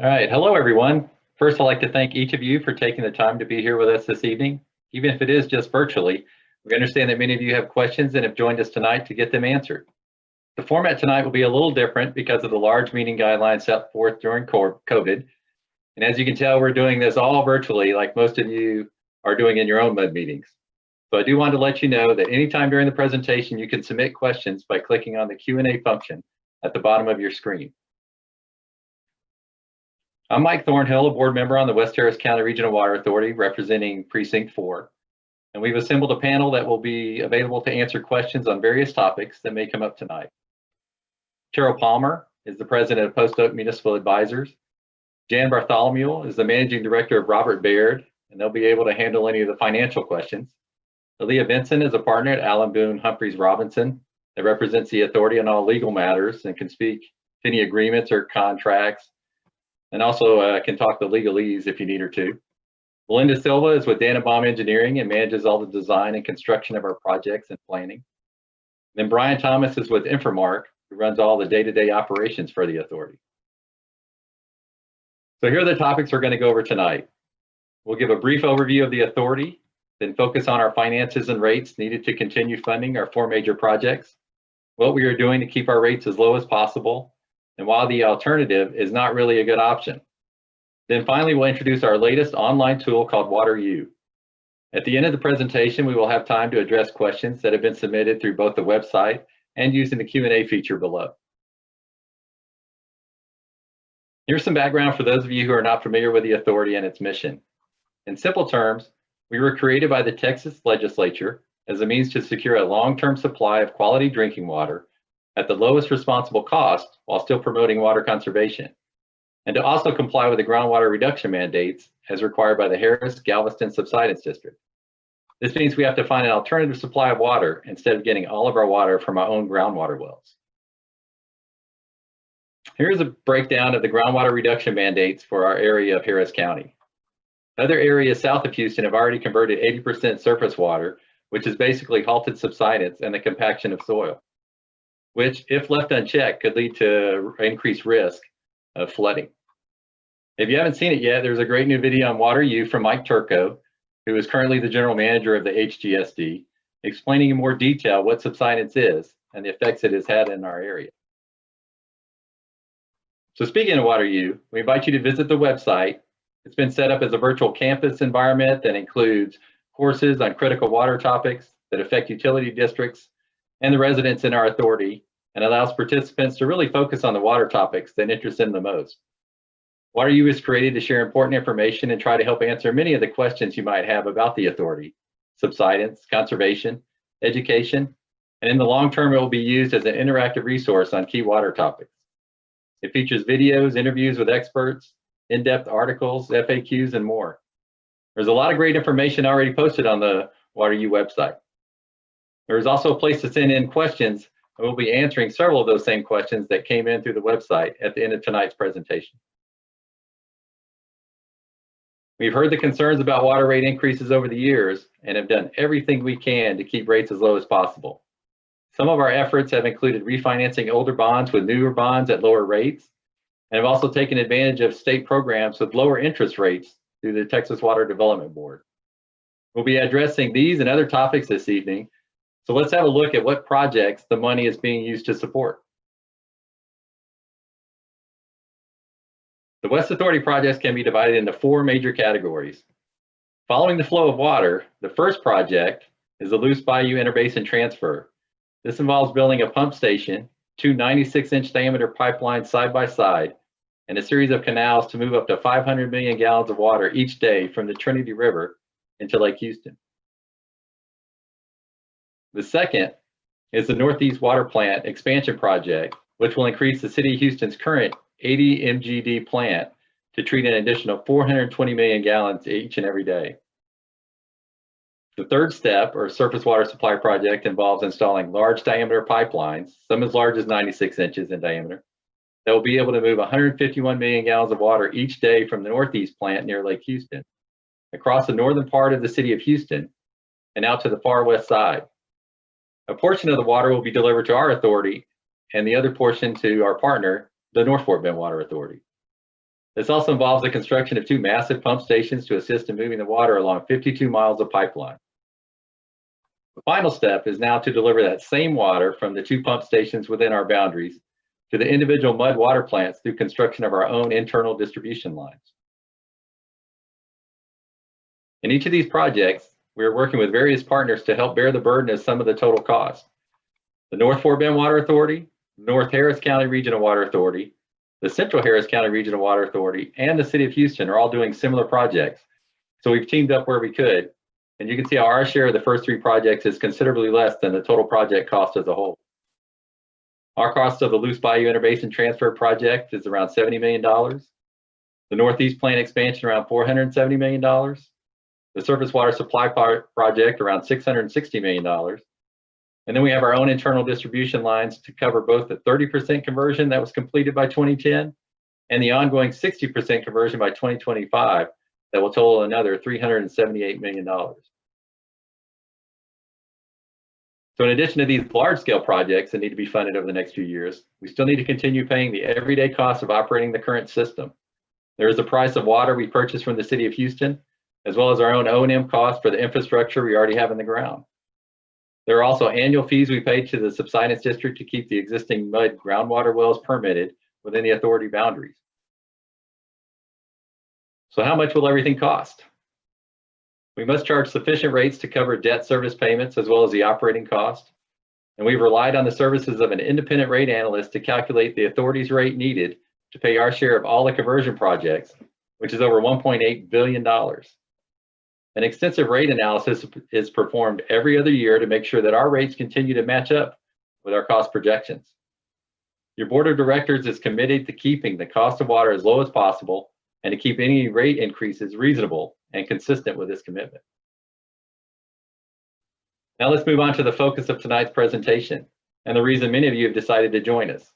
All right. Hello, everyone. First, I'd like to thank each of you for taking the time to be here with us this evening, even if it is just virtually. We understand that many of you have questions and have joined us tonight to get them answered. The format tonight will be a little different because of the large meeting guidelines set forth during COVID. And as you can tell, we're doing this all virtually, like most of you are doing in your own MUD meetings. So I do want to let you know that anytime during the presentation, you can submit questions by clicking on the Q&A function at the bottom of your screen. I'm Mike Thornhill, a board member on the West Harris County Regional Water Authority representing Precinct 4. And we've assembled a panel that will be available to answer questions on various topics that may come up tonight. Cheryl Palmer is the president of Post Oak Municipal Advisors. Jan Bartholomew is the managing director of Robert Baird, and they'll be able to handle any of the financial questions. Aaliyah Benson is a partner at Allen Boone Humphreys Robinson that represents the authority on all legal matters and can speak to any agreements or contracts, and also can talk the legalese if you need her to. Melinda Silva is with Dannenbaum Engineering and manages all the design and construction of our projects and planning. Then Brian Thomas is with Infomark, who runs all the day-to-day operations for the authority. So here are the topics we're going to go over tonight. We'll give a brief overview of the authority, then focus on our finances and rates needed to continue funding our 4 major projects, what we are doing to keep our rates as low as possible, and why the alternative is not really a good option. Then finally, we'll introduce our latest online tool called WaterU. At the end of the presentation, we will have time to address questions that have been submitted through both the website and using the Q&A feature below. Here's some background for those of you who are not familiar with the authority and its mission. In simple terms, we were created by the Texas legislature as a means to secure a long-term supply of quality drinking water at the lowest responsible cost while still promoting water conservation, and to also comply with the groundwater reduction mandates as required by the Harris-Galveston Subsidence District. This means we have to find an alternative supply of water instead of getting all of our water from our own groundwater wells. Here's a breakdown of the groundwater reduction mandates for our area of Harris County. Other areas south of Houston have already converted 80% surface water, which has basically halted subsidence and the compaction of soil, which, if left unchecked, could lead to increased risk of flooding. If you haven't seen it yet, there's a great new video on WaterU from Mike Turco, who is currently the general manager of the HGSD, explaining in more detail what subsidence is and the effects it has had in our area. So speaking of WaterU, we invite you to visit the website. It's been set up as a virtual campus environment that includes courses on critical water topics that affect utility districts and the residents in our authority, and allows participants to really focus on the water topics that interest them the most. WaterU is created to share important information and try to help answer many of the questions you might have about the authority, subsidence, conservation, education, and in the long term, it will be used as an interactive resource on key water topics. It features videos, interviews with experts, in-depth articles, FAQs, and more. There's a lot of great information already posted on the WaterU website. There's also a place to send in questions, and we'll be answering several of those same questions that came in through the website at the end of tonight's presentation. We've heard the concerns about water rate increases over the years and have done everything we can to keep rates as low as possible. Some of our efforts have included refinancing older bonds with newer bonds at lower rates, and have also taken advantage of state programs with lower interest rates through the Texas Water Development Board. We'll be addressing these and other topics this evening, so let's have a look at what projects the money is being used to support. The West Authority projects can be divided into 4 major categories. Following the flow of water, the first project is the Luce Bayou Interbasin Transfer. This involves building a pump station, 2 96-inch diameter pipelines side by side, and a series of canals to move up to 500 million gallons of water each day from the Trinity River into Lake Houston. The second is the Northeast Water Plant Expansion Project, which will increase the City of Houston's current 80 MGD plant to treat an additional 420 million gallons each and every day. The third step, or surface water supply project, involves installing large diameter pipelines, some as large as 96 inches in diameter, that will be able to move 151 million gallons of water each day from the Northeast plant near Lake Houston, across the northern part of the City of Houston, and out to the far west side. A portion of the water will be delivered to our authority, and the other portion to our partner, the North Fort Bend Water Authority. This also involves the construction of 2 massive pump stations to assist in moving the water along 52 miles of pipeline. The final step is now to deliver that same water from the 2 pump stations within our boundaries to the individual mud water plants through construction of our own internal distribution lines. In each of these projects, we are working with various partners to help bear the burden of some of the total cost. The North Fort Bend Water Authority, North Harris County Regional Water Authority, the Central Harris County Regional Water Authority, and the City of Houston are all doing similar projects. So we've teamed up where we could, and you can see how our share of the first 3 projects is considerably less than the total project cost as a whole. Our cost of the Luce Bayou Interbasin Transfer Project is around $70 million. The Northeast Plant Expansion around $470 million. The Surface Water Supply Project around $660 million. And then we have our own internal distribution lines to cover both the 30% conversion that was completed by 2010 and the ongoing 60% conversion by 2025 that will total another $378 million. So in addition to these large-scale projects that need to be funded over the next few years, we still need to continue paying the everyday cost of operating the current system. There is the price of water we purchase from the City of Houston, as well as our own O&M costs for the infrastructure we already have in the ground. There are also annual fees we pay to the Subsidence District to keep the existing mud groundwater wells permitted within the authority boundaries. So how much will everything cost? We must charge sufficient rates to cover debt service payments as well as the operating cost. And we've relied on the services of an independent rate analyst to calculate the authority's rate needed to pay our share of all the conversion projects, which is over $1.8 billion. An extensive rate analysis is performed every other year to make sure that our rates continue to match up with our cost projections. Your board of directors is committed to keeping the cost of water as low as possible and to keep any rate increases reasonable and consistent with this commitment. Now let's move on to the focus of tonight's presentation and the reason many of you have decided to join us.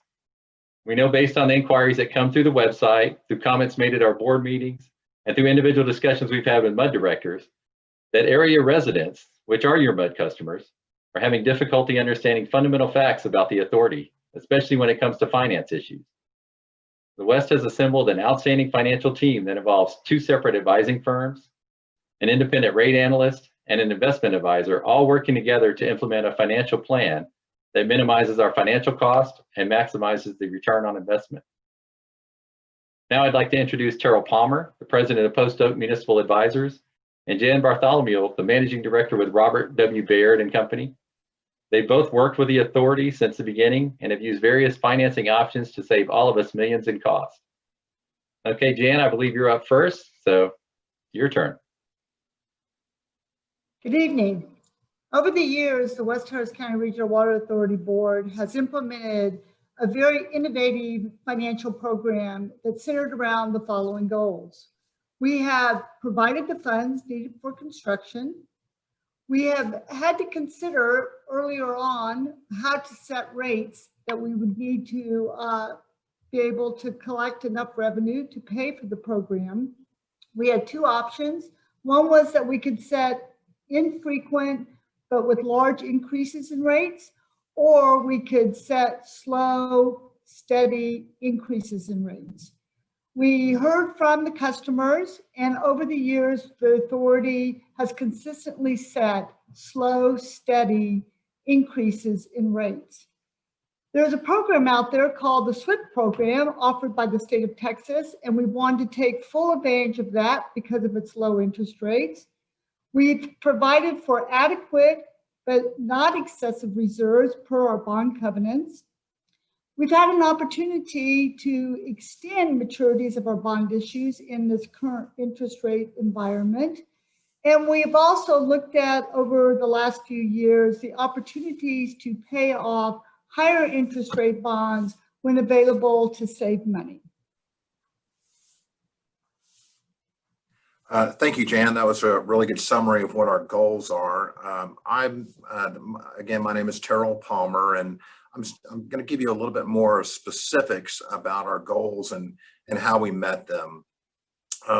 We know based on the inquiries that come through the website, through comments made at our board meetings, and through individual discussions we've had with MUD directors, that area residents, which are your MUD customers, are having difficulty understanding fundamental facts about the authority, especially when it comes to finance issues. The West has assembled an outstanding financial team that involves 2 separate advising firms, an independent rate analyst, and an investment advisor, all working together to implement a financial plan that minimizes our financial cost and maximizes the return on investment. Now I'd like to introduce Terrell Palmer, the president of Post Oak Municipal Advisors, and Jan Bartholomew, the managing director with Robert W. Baird and Company. They both worked with the authority since the beginning and have used various financing options to save all of us millions in costs. Okay, Jan, I believe you're up first, so your turn. Good evening. Over the years, the West Harris County Regional Water Authority Board has implemented a very innovative financial program that's centered around the following goals. We have provided the funds needed for construction. We have had to consider earlier on how to set rates that we would need to be able to collect enough revenue to pay for the program. We had 2 options. One was that we could set infrequent but with large increases in rates, or we could set slow, steady increases in rates. We heard from the customers, and over the years, the authority has consistently set slow, steady increases in rates. There's a program out there called the SWIFT program offered by the state of Texas, and we wanted to take full advantage of that because of its low interest rates. We've provided for adequate but not excessive reserves per our bond covenants. We've had an opportunity to extend maturities of our bond issues in this current interest rate environment. And we've also looked at, over the last few years, the opportunities to pay off higher interest rate bonds when available to save money. Thank you, Jan. That was a really good summary of what our goals are. Again, my name is Terrell Palmer, and I'm going to give you a little bit more specifics about our goals and how we met them.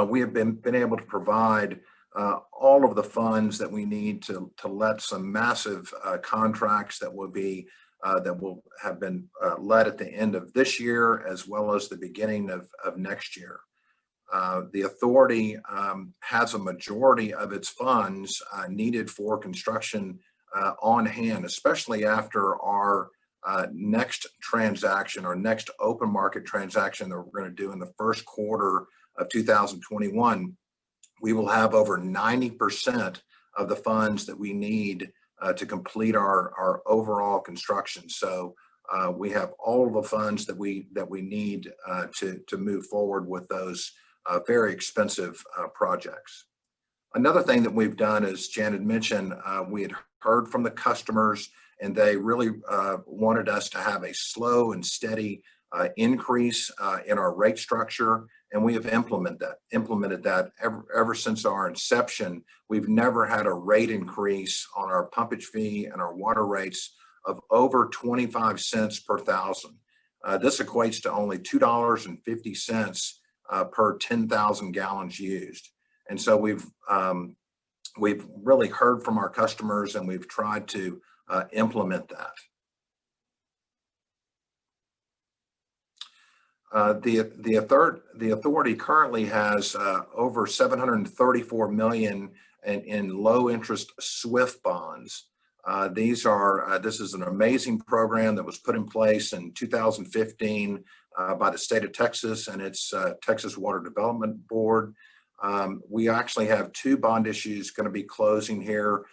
We have been able to provide all of the funds that we need to let some massive contracts that will have been let at the end of this year, as well as the beginning of next year. The authority has a majority of its funds needed for construction on hand, especially after our next transaction, our next open market transaction that we're going to do in the first quarter of 2021. We will have over 90% of the funds that we need to complete our overall construction. So we have all of the funds that we need to move forward with those very expensive projects. Another thing that we've done, as Jan had mentioned, we had heard from the customers, and they really wanted us to have a slow and steady increase in our rate structure, and we have implemented that ever since our inception. We've never had a rate increase on our pumpage fee and our water rates of over 25 cents per thousand. This equates to only $2.50 per 10,000 gallons used. And so we've really heard from our customers, and we've tried to implement that. The authority currently has over $734 million in low interest SWIFT bonds. This is an amazing program that was put in place in 2015 by the state of Texas and its Texas Water Development Board. We actually have two bond issues going to be closing here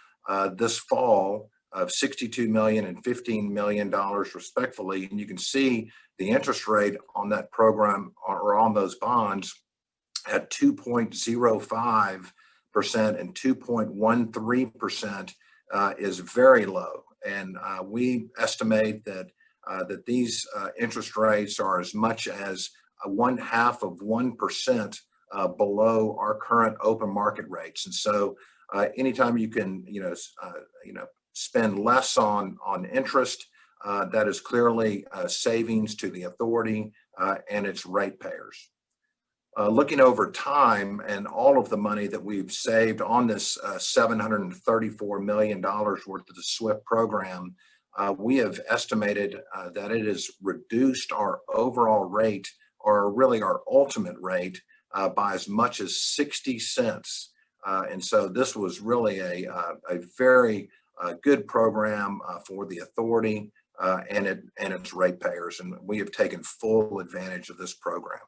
this fall of $62 million and $15 million respectively. And you can see the interest rate on that program or on those bonds at 2.05% and 2.13% is very low. And we estimate that these interest rates are as much as 0.5% below our current open market rates. And so anytime you can spend less on interest, that is clearly savings to the authority and its ratepayers. Looking over time and all of the money that we've saved on this $734 million worth of the SWIFT program, we have estimated that it has reduced our overall rate, or really our ultimate rate, by as much as 60 cents. And so this was really a very good program for the authority and its ratepayers, and we have taken full advantage of this program.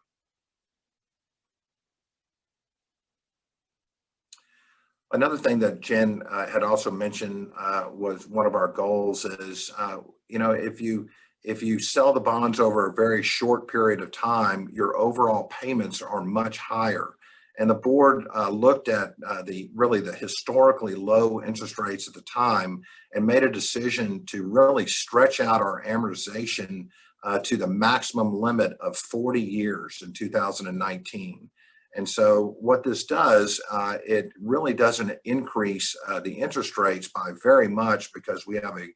Another thing that Jen had also mentioned was one of our goals is, if you sell the bonds over a very short period of time, your overall payments are much higher. And the board looked at the historically low interest rates at the time and made a decision to really stretch out our amortization to the maximum limit of 40 years in 2019. And so what this does, it really doesn't increase the interest rates by very much because we have a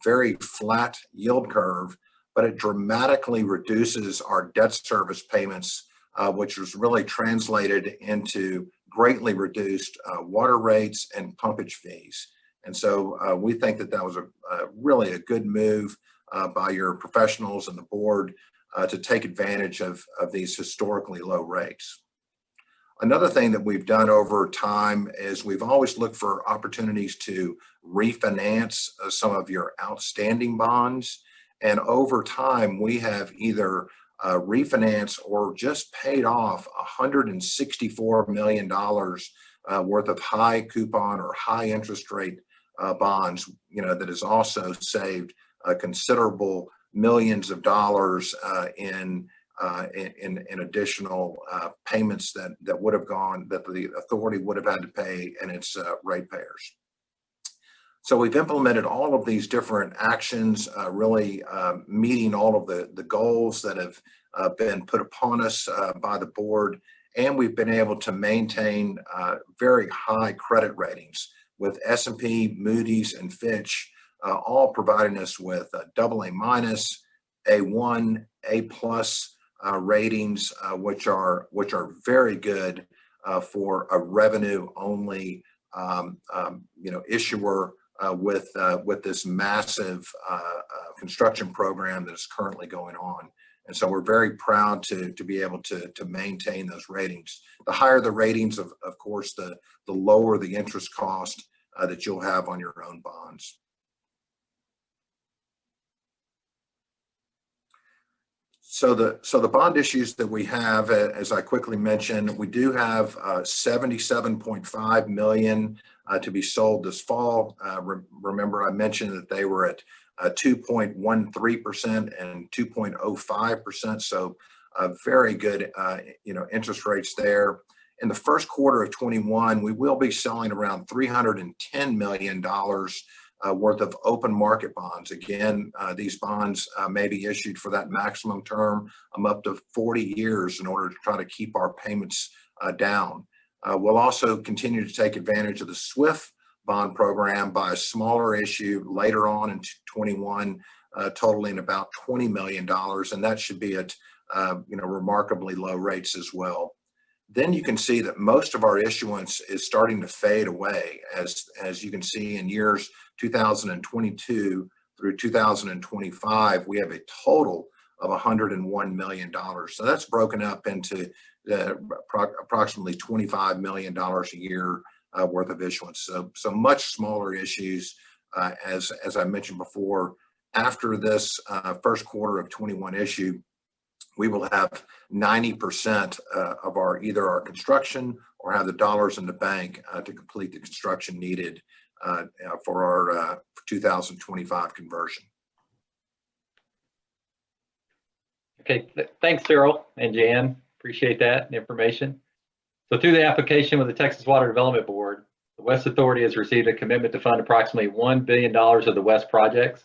very flat yield curve, but it dramatically reduces our debt service payments, which was really translated into greatly reduced water rates and pumpage fees. And so we think that was really a good move by your professionals and the board to take advantage of these historically low rates. Another thing that we've done over time is we've always looked for opportunities to refinance some of your outstanding bonds. And over time, we have either refinanced or just paid off $164 million worth of high coupon or high interest rate bonds, that has also saved considerable millions of dollars in additional payments that would have gone, that the authority would have had to pay and its ratepayers. So we've implemented all of these different actions, really meeting all of the goals that have been put upon us by the board, and we've been able to maintain very high credit ratings with S&P, Moody's, and Fitch, all providing us with AA-, A1, A+ ratings, which are very good for a revenue-only issuer with this massive construction program that is currently going on. And so we're very proud to be able to maintain those ratings. The higher the ratings, of course, the lower the interest cost that you'll have on your own bonds. So the bond issues that we have, as I quickly mentioned, we do have $77.5 million to be sold this fall. Remember, I mentioned that they were at 2.13% and 2.05%. So very good, interest rates there. In the first quarter of 21, we will be selling around $310 million worth of open market bonds. Again, these bonds may be issued for that maximum term up to 40 years in order to try to keep our payments down. We'll also continue to take advantage of the SWIFT bond program by a smaller issue later on in 21, totaling about $20 million, and that should be at remarkably low rates as well. Then you can see that most of our issuance is starting to fade away, as you can see in years 2022 through 2025, we have a total of $101 million. So that's broken up into approximately $25 million a year worth of issuance. So much smaller issues, as I mentioned before. After this first quarter of 21 issue, we will have 90% of either our construction or have the dollars in the bank to complete the construction needed for our 2025 conversion. Okay, thanks, Cyril and Jan. Appreciate that information. So through the application with the Texas Water Development Board, the West Authority has received a commitment to fund approximately $1 billion of the West projects.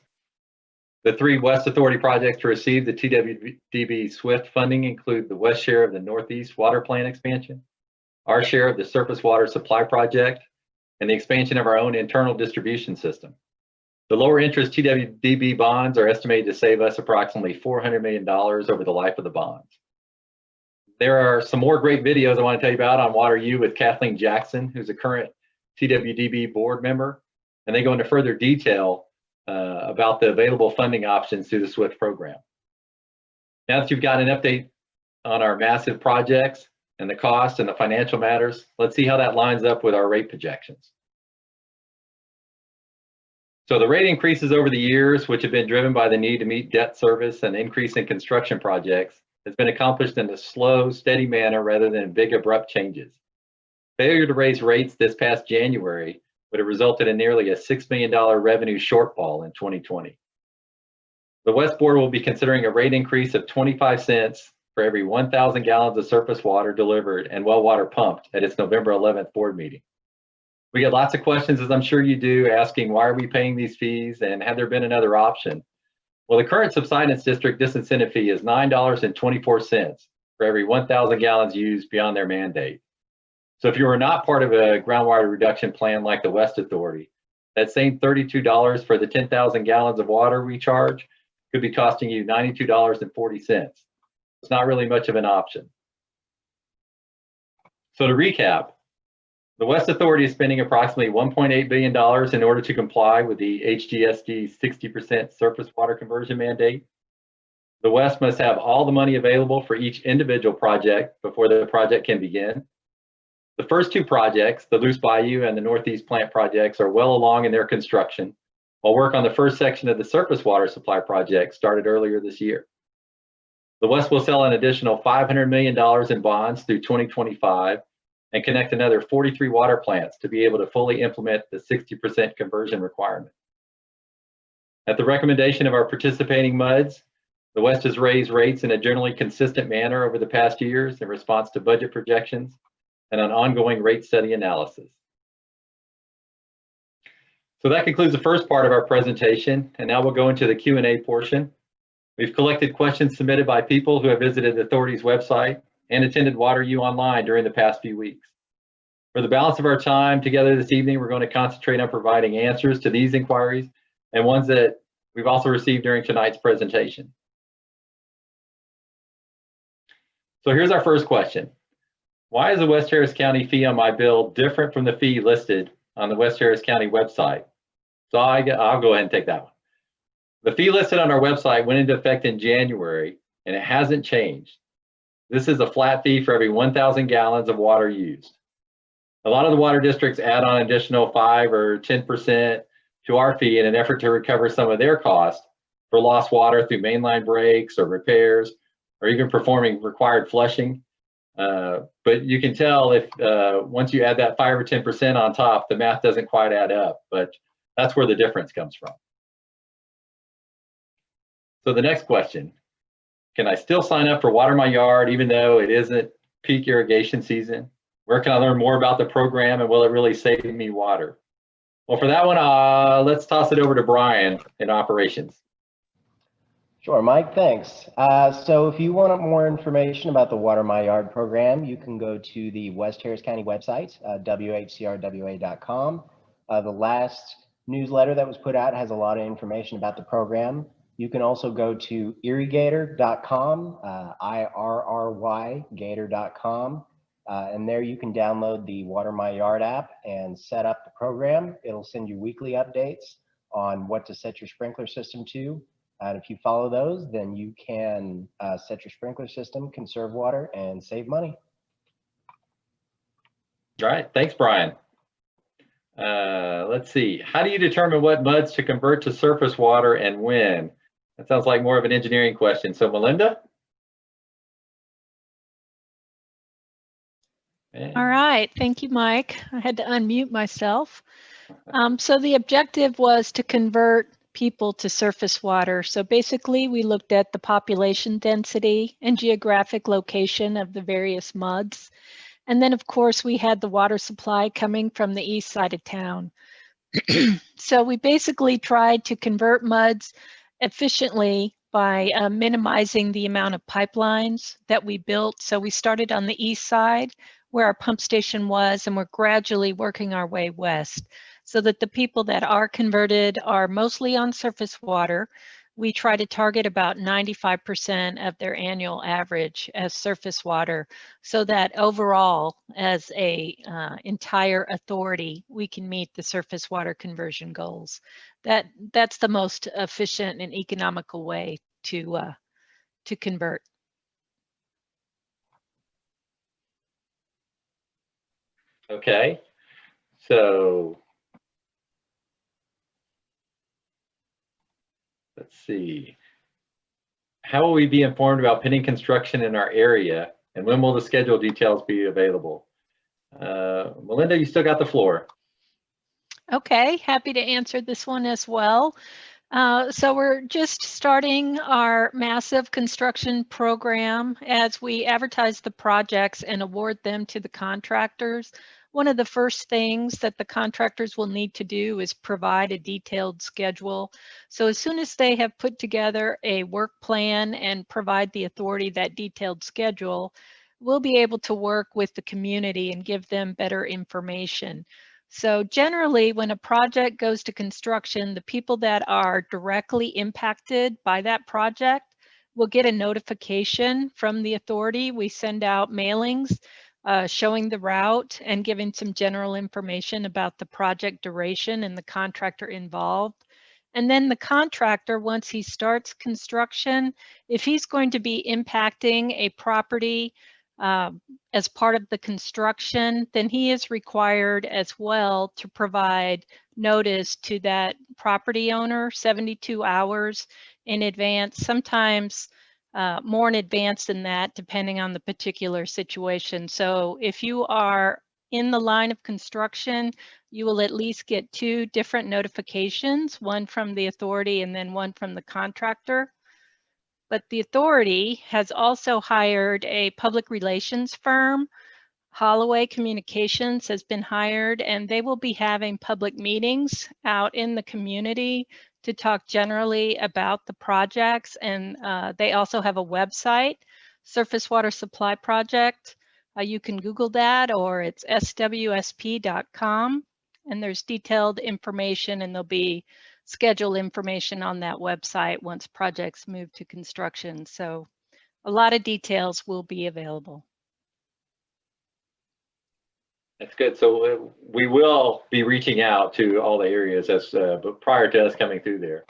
The 3 West Authority projects to receive the TWDB SWIFT funding include the West share of the Northeast Water Plant expansion, our share of the Surface Water Supply Project, and the expansion of our own internal distribution system. The lower interest TWDB bonds are estimated to save us approximately $400 million over the life of the bonds. There are some more great videos I want to tell you about on Water U with Kathleen Jackson, who's a current TWDB board member, and they go into further detail about the available funding options through the SWIFT program. Now that you've got an update on our massive projects and the cost and the financial matters, let's see how that lines up with our rate projections. So the rate increases over the years, which have been driven by the need to meet debt service and increase in construction projects, has been accomplished in a slow, steady manner rather than big, abrupt changes. Failure to raise rates this past January would have resulted in nearly a $6 million revenue shortfall in 2020. The West Board will be considering a rate increase of 25 cents for every 1,000 gallons of surface water delivered and well water pumped at its November 11th board meeting. We get lots of questions, as I'm sure you do, asking why are we paying these fees and have there been another option? Well, the current subsidence district disincentive fee is $9.24 for every 1,000 gallons used beyond their mandate. So if you are not part of a groundwater reduction plan like the West Authority, that same $32 for the 10,000 gallons of water we charge could be costing you $92.40. It's not really much of an option. So to recap, the West Authority is spending approximately $1.8 billion in order to comply with the HGSD 60% surface water conversion mandate. The West must have all the money available for each individual project before the project can begin. The first 2 projects, the Luce Bayou and the Northeast Plant projects, are well along in their construction, while work on the first section of the Surface Water Supply Project started earlier this year. The West will sell an additional $500 million in bonds through 2025 and connect another 43 water plants to be able to fully implement the 60% conversion requirement. At the recommendation of our participating MUDs, the West has raised rates in a generally consistent manner over the past years in response to budget projections and an ongoing rate study analysis. So that concludes the first part of our presentation, and now we'll go into the Q&A portion. We've collected questions submitted by people who have visited the Authority's website and attended Water U online during the past few weeks. For the balance of our time together this evening, we're going to concentrate on providing answers to these inquiries and ones that we've also received during tonight's presentation. So here's our first question. Why is the West Harris County fee on my bill different from the fee listed on the West Harris County website? So I'll go ahead and take that one. The fee listed on our website went into effect in January and it hasn't changed. This is a flat fee for every 1,000 gallons of water used. A lot of the water districts add on additional 5 or 10% to our fee in an effort to recover some of their costs for lost water through mainline breaks or repairs, or even performing required flushing. But you can tell if once you add that 5 or 10% on top, the math doesn't quite add up, but that's where the difference comes from. So the next question, can I still sign up for Water My Yard even though it isn't peak irrigation season? Where can I learn more about the program, and will it really save me water? Well, for that one, let's toss it over to Brian in operations. Sure, Mike, thanks. So if you want more information about the Water My Yard program, you can go to the West Harris County website, whcrwa.com. The last newsletter that was put out has a lot of information about the program. You can also go to irrigator.com, IRRY, gator.com. And there you can download the Water My Yard app and set up the program. It'll send you weekly updates on what to set your sprinkler system to. And if you follow those, then you can set your sprinkler system, conserve water, and save money. All right, thanks, Brian. Let's see, how do you determine what muds to convert to surface water and when? That sounds like more of an engineering question. So Melinda? All right, thank you, Mike. I had to unmute myself. So the objective was to convert people to surface water. So basically we looked at the population density and geographic location of the various muds. And then of course we had the water supply coming from the east side of town. So we basically tried to convert muds efficiently by minimizing the amount of pipelines that we built. So we started on the east side where our pump station was, and we're gradually working our way west so that the people that are converted are mostly on surface water. We try to target about 95% of their annual average as surface water so that overall, as a entire authority, we can meet the surface water conversion goals. That's the most efficient and economical way to convert. Okay, so let's see. How will we be informed about pending construction in our area, and when will the schedule details be available? Melinda, you still got the floor. Okay, happy to answer this one as well. So we're just starting our massive construction program as we advertise the projects and award them to the contractors. One of the first things that the contractors will need to do is provide a detailed schedule. So as soon as they have put together a work plan and provide the authority that detailed schedule, we'll be able to work with the community and give them better information. So generally, when a project goes to construction, the people that are directly impacted by that project will get a notification from the authority. We send out mailings showing the route and giving some general information about the project duration and the contractor involved. And then the contractor, once he starts construction, if he's going to be impacting a property as part of the construction, then he is required as well to provide notice to that property owner 72 hours in advance, sometimes more in advance than that, depending on the particular situation. So if you are in the line of construction, you will at least get 2 different notifications, one from the authority and then one from the contractor. But the authority has also hired a public relations firm. Holloway Communications has been hired, and they will be having public meetings out in the community to talk generally about the projects. And they also have a website, Surface Water Supply Project. You can Google that, or it's swsp.com. And there's detailed information, and there'll be schedule information on that website once projects move to construction. So a lot of details will be available. That's good. So we will be reaching out to all the areas as but prior to us coming through there.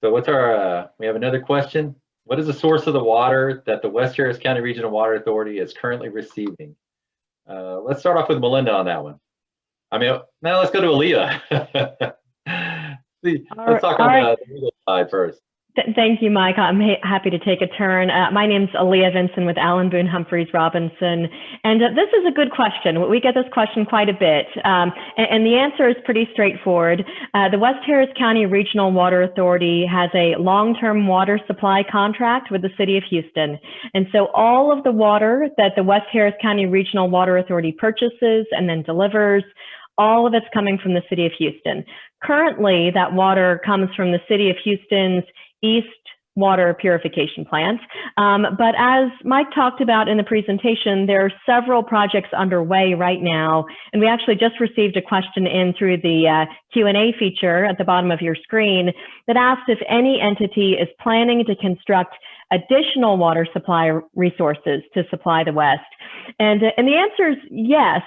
So what's our, we have another question. What is the source of the water that the West Harris County Regional Water Authority is currently receiving? Let's start off with Melinda on that one. I mean, now let's go to Aaliyah. Let's talk on the legal side first. Thank you, Mike. I'm happy to take a turn. My name's Aaliyah Vinson with Allen Boone Humphreys Robinson. And this is a good question. We get this question quite a bit. And the answer is pretty straightforward. The West Harris County Regional Water Authority has a long-term water supply contract with the city of Houston. And so all of the water that the West Harris County Regional Water Authority purchases and then delivers, all of it's coming from the city of Houston. Currently, that water comes from the city of Houston's East Water Purification Plant. But as Mike talked about in the presentation, there are several projects underway right now. And we actually just received a question in through the Q&A feature at the bottom of your screen that asked if any entity is planning to construct additional water supply resources to supply the West. And the answer is yes.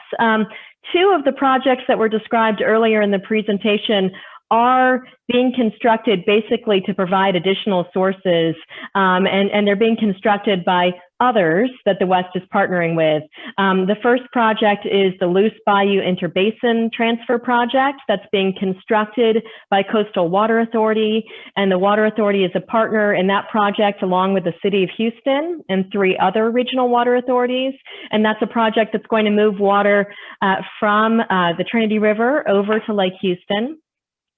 Two of the projects that were described earlier in the presentation are being constructed basically to provide additional sources, and they're being constructed by others that the West is partnering with. The first project is the Luce Bayou Interbasin Transfer Project that's being constructed by Coastal Water Authority, and the Water Authority is a partner in that project along with the City of Houston and 3 other regional water authorities. And that's a project that's going to move water from the Trinity River over to Lake Houston.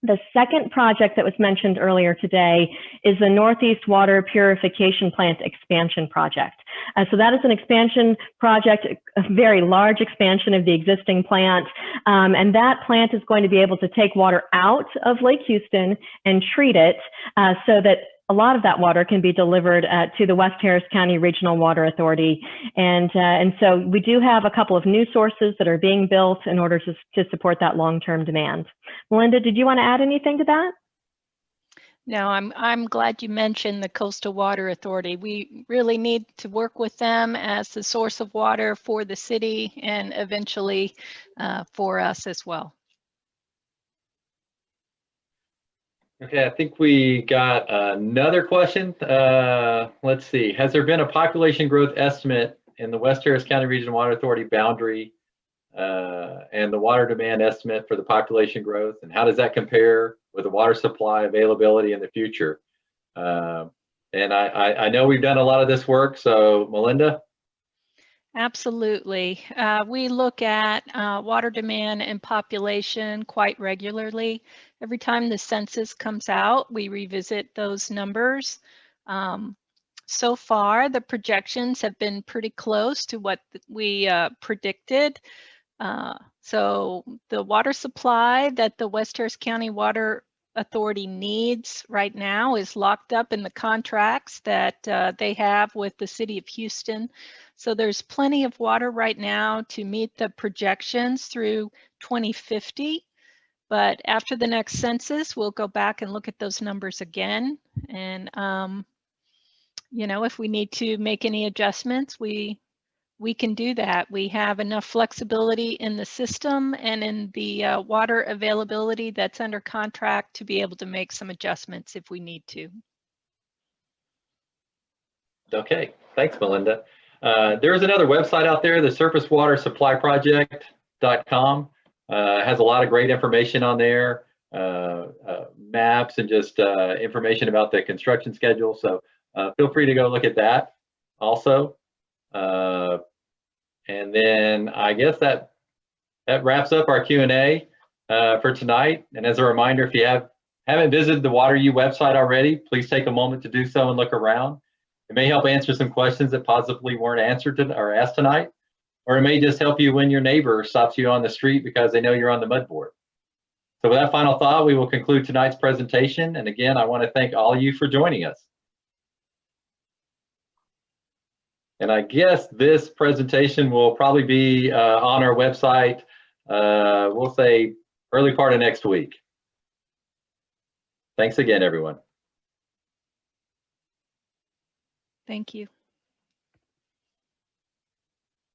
The second project that was mentioned earlier today is the Northeast Water Purification Plant Expansion Project. So that is an expansion project, a very large expansion of the existing plant. And that plant is going to be able to take water out of Lake Houston and treat it so that a lot of that water can be delivered to the West Harris County Regional Water Authority. And so we do have a couple of new sources that are being built in order to support that long-term demand. Melinda, did you want to add anything to that? No, I'm glad you mentioned the Coastal Water Authority. We really need to work with them as the source of water for the city and eventually for us as well. Okay, I think we got another question. Let's see. Has there been a population growth estimate in the West Harris County Regional Water Authority boundary and the water demand estimate for the population growth? And how does that compare with the water supply availability in the future? And I know we've done a lot of this work. So Melinda? Absolutely. We look at water demand and population quite regularly. Every time the census comes out, we revisit those numbers. So far, the projections have been pretty close to what we predicted. So the water supply that the West Harris County Water Authority needs right now is locked up in the contracts that they have with the City of Houston. So there's plenty of water right now to meet the projections through 2050. But after the next census, we'll go back and look at those numbers again. And, you know, if we need to make any adjustments, we can do that. We have enough flexibility in the system and in the water availability that's under contract to be able to make some adjustments if we need to. Okay, thanks, Melinda. There's another website out there, the surfacewatersupplyproject.com. Has a lot of great information on there, maps and just information about the construction schedule. So feel free to go look at that also. And then I guess that wraps up our Q&A for tonight. And as a reminder, if you haven't visited the WaterU website already, please take a moment to do so and look around. It may help answer some questions that possibly weren't answered or asked tonight, or it may just help you when your neighbor stops you on the street because they know you're on the mud board. So with that final thought, we will conclude tonight's presentation. And again, I want to thank all of you for joining us. And I guess this presentation will probably be on our website, we'll say early part of next week. Thanks again, everyone. Thank you.